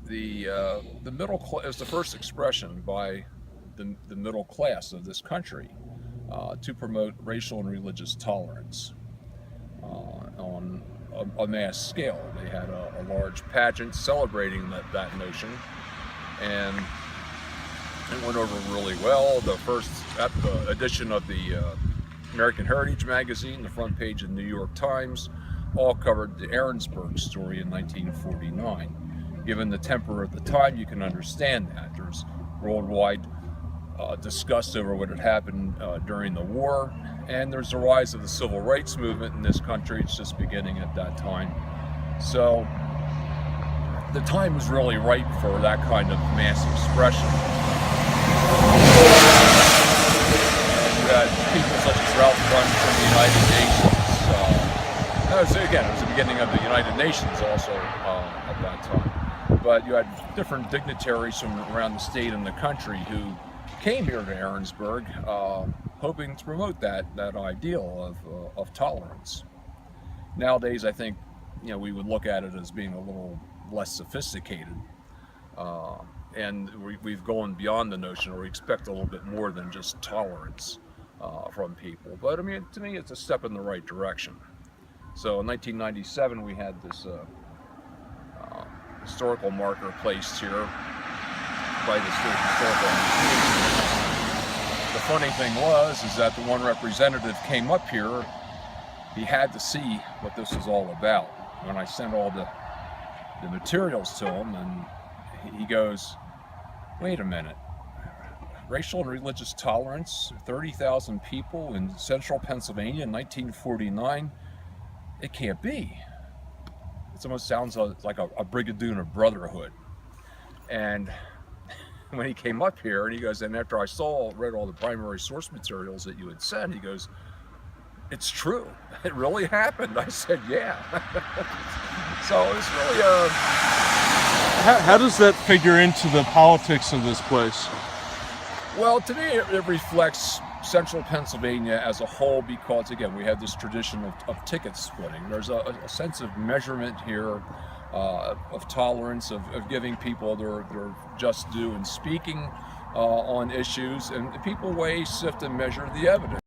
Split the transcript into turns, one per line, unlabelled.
the middle class is the first expression by the middle class of this country to promote racial and religious tolerance on a mass scale. They had a large pageant celebrating that notion, and it went over really well. The first edition of the American Heritage magazine, the front page of the New York Times, all covered the Aaronsburg story in 1949. Given the temper of the time, you can understand that. There's worldwide disgust over what had happened during the war, and there's the rise of the civil rights movement in this country. It's just beginning at that time. So the time was really ripe for that kind of mass expression. And you had people such as Ralph Bunn from the United Nations. It was the beginning of the United Nations also at that time. But you had different dignitaries from around the state and the country who came here to Aaronsburg hoping to promote that ideal of tolerance. Nowadays, I think we would look at it as being a little less sophisticated, and we've gone beyond the notion, or we expect a little bit more than just tolerance from people. But I mean, to me, it's a step in the right direction. So in 1997, we had this historical marker placed here by the State Historical Museum. The funny thing is that the one representative came up here. He had to see what this was all about. When I sent all the materials to him, and he goes, "Wait a minute, racial and religious tolerance, 30,000 people in central Pennsylvania in 1949? It can't be. It almost sounds like a Brigadoon of Brotherhood." And when he came up here, and he goes, and after I read all the primary source materials that you had sent, he goes, "It's true. It really happened." I said, "Yeah." So it's really
How does that figure into the politics of this place?
Well, to me, it reflects central Pennsylvania as a whole, because again, we have this tradition of ticket splitting. There's a sense of measurement here, of tolerance, of giving people their just due in speaking on issues, and people weigh, sift, and measure the evidence.